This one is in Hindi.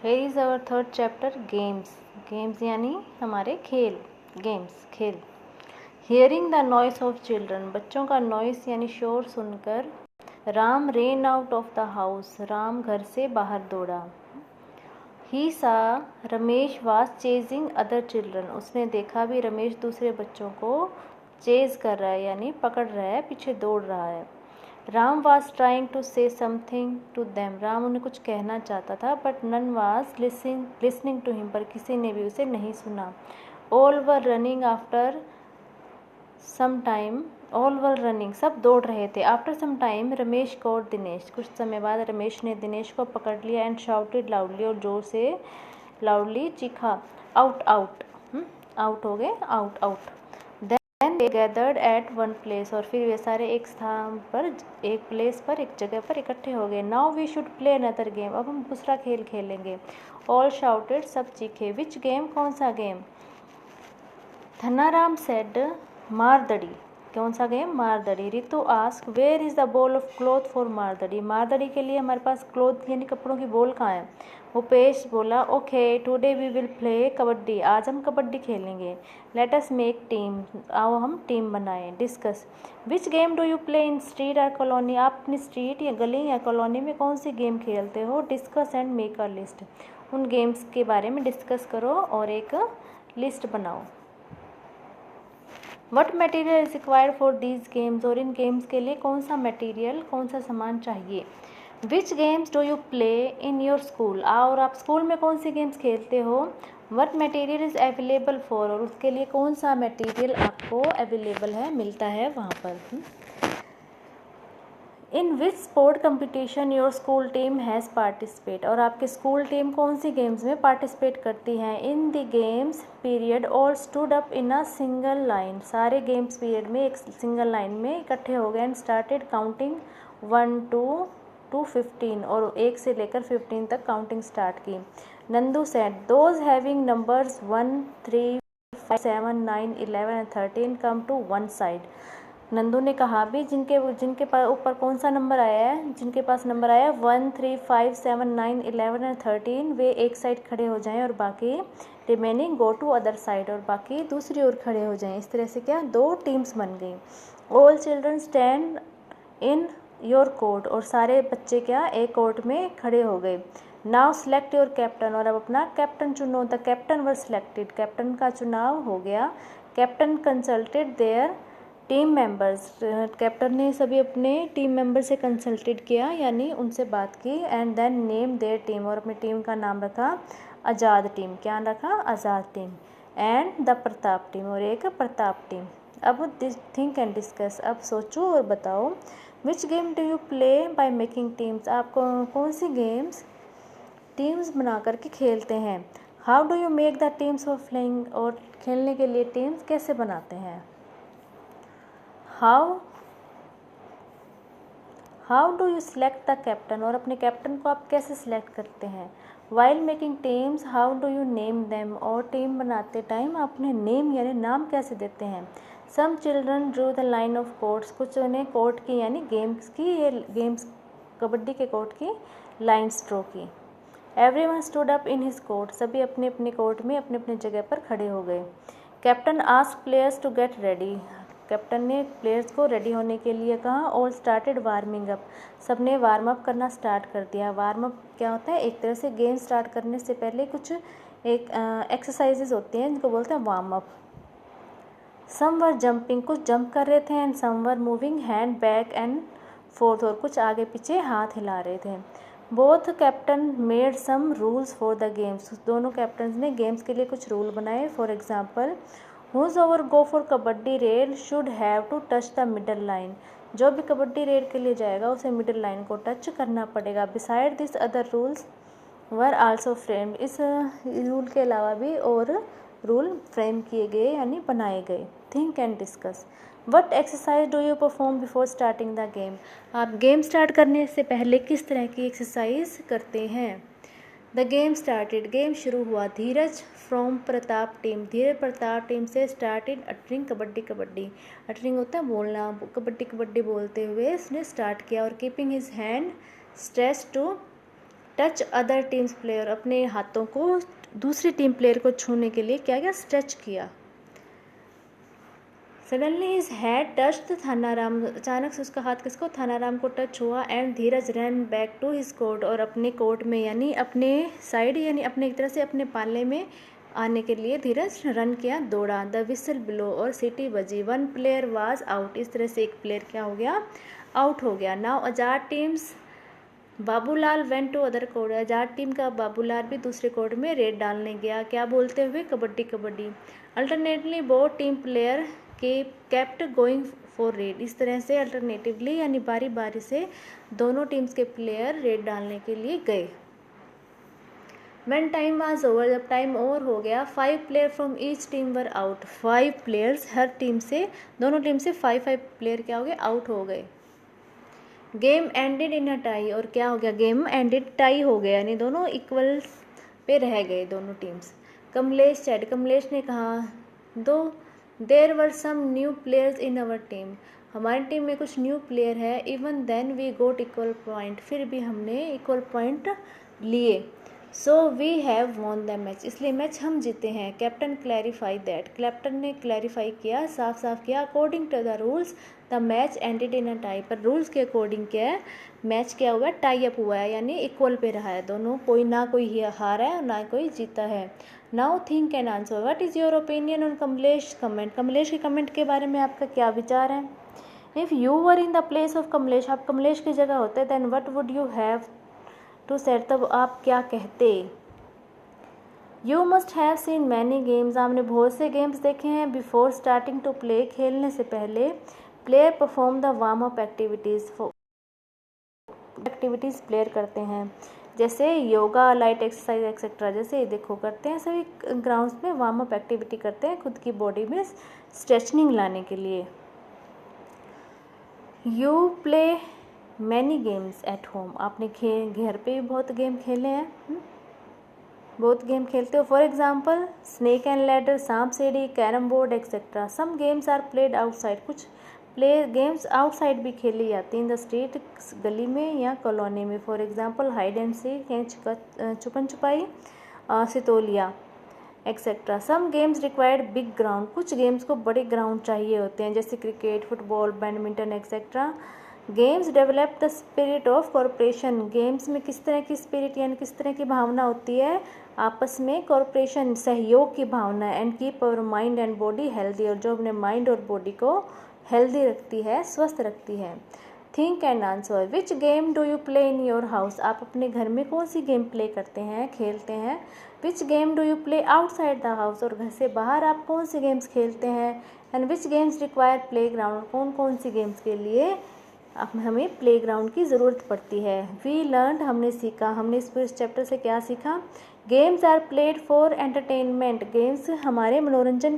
Here is our third chapter, games. Games यानी हमारे खेल, गेम्स खेल. Hearing the noise of children, बच्चों का noise यानी शोर सुनकर Ram ran out of the house, Ram घर से बाहर दौड़ा. He saw Ramesh was chasing other children, उसने देखा भी रमेश दूसरे बच्चों को चेज कर रहा है यानी पकड़ रहा है, पीछे दौड़ रहा है. Ram was trying to say something to them, Ram उन्हें कुछ कहना चाहता था but none was listening to him, पर किसी ने भी उसे नहीं सुना. All were running after some time, all were running सब दौड़ रहे थे. After some time Ramesh caught Dinesh, कुछ समय बाद रमेश ने दिनेश को पकड़ लिया. एंड शाउटेड लाउडली, और जोर से लाउडली चीखा, आउट आउट. आउट हो गए, out out. Then they gathered at one place, और फिर वे सारे एक स्थान पर, एक प्लेस पर, एक जगह पर इकट्ठे हो गए. Now we should play another game, अब हम दूसरा खेल खेलेंगे. All shouted, सब चीखे. Which game, कौन सा गेम? धनाराम said, मारदड़ी. कौन सा गेम? मारदड़ी. Ritu ask, where is the ball of cloth for मारदड़ी, मारदड़ी के लिए हमारे पास क्लॉथ यानी कपड़ों की बॉल कहाँ है? भूपेश बोला, okay today we will play kabaddi, आज हम कबड्डी खेलेंगे. लेट अस मेक टीम, आओ हम टीम बनाएं. Discuss, which game do you play in street और कॉलोनी, आप अपनी स्ट्रीट या गली या कॉलोनी में कौन सी गेम खेलते हो? Discuss and make a list, उन गेम्स के बारे में डिस्कस करो और एक लिस्ट बनाओ. What material is required for these games, और इन गेम्स के लिए कौन सा मटेरियल, कौन सा सामान चाहिए. Which games do you play in your school, और आप स्कूल में कौन सी गेम्स खेलते हो. What material is available for, और उसके लिए कौन सा मटेरियल आपको अवेलेबल है, मिलता है वहाँ पर. In which sport competition your school team has participate, और आपकी स्कूल टीम कौन सी गेम्स में पार्टिसिपेट करती हैं. In the games period all stood up in a single line, सारे गेम्स पीरियड में एक सिंगल लाइन में इकट्ठे हो गए. एंड स्टार्टेड काउंटिंग 1 to 15, और 1 से लेकर 15 तक काउंटिंग स्टार्ट की. Nandu said, those having numbers 1, 3, 5, 7, 9, 11 and 13 come to one side. Nandu ने कहा भी जिनके पास ऊपर कौन सा नंबर आया है, जिनके पास नंबर आया 1, 3, 5, 7, 9, 11 एंड 13, वे एक साइड खड़े हो जाएं और बाकी remaining go to other side, और बाकी दूसरी ओर खड़े हो जाएं. इस तरह से क्या 2 टीम्स बन गई. All children stand in your court, और सारे बच्चे क्या एक कोर्ट में खड़े हो गए. नाउ सेलेक्ट योर कैप्टन, और अब अपना कैप्टन चुनो. The captain were selected, captain का चुनाव हो गया. Captain consulted their team members, captain ने सभी अपने टीम मेंबर से कंसल्टेड किया यानी उनसे बात की. And then name their team, और अपनी टीम का नाम रखा आज़ाद टीम. क्या रखा? Azad team. And the Pratap team, और एक प्रताप टीम. अब थिंक एंड डिस्कस, अब सोचो और बताओ. Which game do you play by making teams, आप कौन सी गेम्स टीम्स बना करके खेलते हैं. How do you make the teams for playing, और खेलने के लिए टीम्स कैसे बनाते हैं. How do you select the captain, और अपने कैप्टन को आप कैसे सिलेक्ट करते हैं. While making teams how do you name them, और टीम बनाते टाइम आप उन्हें नेम यानी नाम कैसे देते हैं. Some children drew the line of courts, कुछ उन्हें कोर्ट की यानी गेम्स की, ये गेम्स कबड्डी के कोर्ट की लाइन्स ड्रॉ की. Everyone stood up in his court, सभी अपने अपने कोर्ट में अपने अपने जगह पर खड़े हो गए. Captain ask players to get ready, captain ने प्लेयर्स को रेडी होने के लिए कहा. ऑल स्टार्टेड वार्मिंग अप, सब ने वार्म अप करना स्टार्ट कर दिया. वार्म अप क्या होता है? एक तरह से गेम स्टार्ट करने से पहले कुछ एक एक्सरसाइजेज होती हैं जिनको बोलते हैं warm up. Some were jumping, कुछ जंप कर रहे थे. And some were moving hand back and forth, और कुछ आगे पीछे हाथ हिला रहे थे. Both captain made some rules for the games, दोनों कैप्टन ने गेम्स के लिए कुछ रूल बनाए. For example, whoever go for kabaddi raid should have to touch the middle line, जो भी कबड्डी रेड के लिए जाएगा उसे मिडल लाइन को टच करना पड़ेगा. Beside this other rules were also framed, इस रूल के अलावा भी और रूल फ्रेम किए गए यानी बनाए गए. Think and discuss, what exercise do you perform before starting the game, आप गेम स्टार्ट करने से पहले किस तरह की एक्सरसाइज करते हैं. द गेम स्टार्टेड, गेम शुरू हुआ. Dheeraj from Pratap team, Dheeraj Pratap team से started uttering kabaddi kabaddi, uttering होता है बोलना, कबड्डी कबड्डी बोलते हुए उसने स्टार्ट किया. और keeping his hand stretch to touch other teams player, अपने हाथों को दूसरी टीम प्लेयर को छूने के लिए क्या किया, स्ट्रेच किया। Suddenly his hand touched Thanaram, अचानक से उसका हाथ किसको, थानाराम को टच हुआ। And Dheeraj ran back to his court, और अपने कोर्ट में यानी अपने साइड यानी अपने एक तरह से अपने पाले में आने के लिए धीरज रन किया, दौड़ा। द विसल ब्लो, और सीटी बजी। वन प्लेयर वाज आउट, इस तरह से एक प्लेयर क्या हो गया, आउट हो गया। Now Azad teams Babulal went to other court, Azad team का बाबूलाल भी दूसरे कोर्ट में रेड डालने गया, क्या बोलते हुए, kabaddi kabaddi. Alternately both team player के केप्ट गोइंग फॉर रेड, इस तरह से अल्टरनेटिवली यानी बारी बारी से दोनों टीम्स के प्लेयर रेड डालने के लिए गए। When टाइम वाज ओवर, जब टाइम ओवर हो गया, 5 player from each team were out, 5 players her team से, दोनों टीम से 5 प्लेयर क्या हो गए, आउट हो गए। Game ended in a tie, और क्या हो गया, गेम एंडेड टाई हो गया, यानी दोनों इक्वल पे रह गए दोनों टीम्स। कमलेश सेड, कमलेश ने कहा, though there were some new players in our team, हमारी टीम में कुछ न्यू प्लेयर है। Even then we got equal point, फिर भी हमने इक्वल पॉइंट लिए। So we have won the match, इसलिए मैच हम जीते हैं। कैप्टन क्लैरिफाई दैट, कैप्टन ने क्लैरिफाई किया, साफ साफ किया। According to the rules the match ended in a tie, पर रूल्स के अकॉर्डिंग क्या है, मैच क्या हुआ, टाई अप हुआ है, यानी इक्वल पे रहा है दोनों, कोई ना कोई हारा है और ना कोई जीता है। Now think and answer, what is your opinion on Kamlesh comment, Kamlesh के कमेंट के बारे में आपका क्या विचार है। If you were in the place of Kamlesh, आप कमलेश की जगह होते, then what would you have to said, तब आप क्या कहते। You must have seen many games, आपने बहुत से गेम्स देखे हैं। बिफोर स्टार्टिंग टू प्ले, खेलने से पहले। Player perform the warm up activities, activities player करते हैं, जैसे योगा, लाइट एक्सरसाइज एक्सेट्रा, जैसे देखो करते हैं सभी ग्राउंड्स में वार्म अप एक्टिविटी करते हैं खुद की बॉडी में स्ट्रेचनिंग लाने के लिए। You play many games at home, आपने घर पे भी बहुत गेम खेले हैं, बहुत गेम खेलते हो। For example snake and ladder, सांप सीढ़ी, carrom board etcetera. Some games are played outside, कुछ प्ले गेम्स आउटसाइड भी खेली जाती हैं, इन द स्ट्रीट, गली में या कॉलोनी में। For example hide and seek, छुपन छुपाई, सितोलिया etcetera. Some games required big ground, कुछ गेम्स को बड़े ग्राउंड चाहिए होते हैं, जैसे cricket, football, badminton etcetera. Games develop the spirit of corporation, games में किस तरह की स्पिरिट यानी किस तरह की भावना होती है, आपस में कॉरपोरेशन, सहयोग की भावना। And keep our mind and body healthy, और जो अपने माइंड और बॉडी को हेल्दी रखती है, स्वस्थ रखती है। Think and answer, which game do you play in your house, आप अपने घर में कौन सी गेम प्ले करते हैं, खेलते हैं। विच game do you play outside the house, और घर से बाहर आप कौन सी गेम्स खेलते हैं। And which games require play ground, कौन कौन सी गेम्स के लिए अब हमें प्लेग्राउंड की ज़रूरत पड़ती है। वी लर्न, हमने सीखा, हमने इस चैप्टर से क्या सीखा। Games are played for entertainment, games हमारे मनोरंजन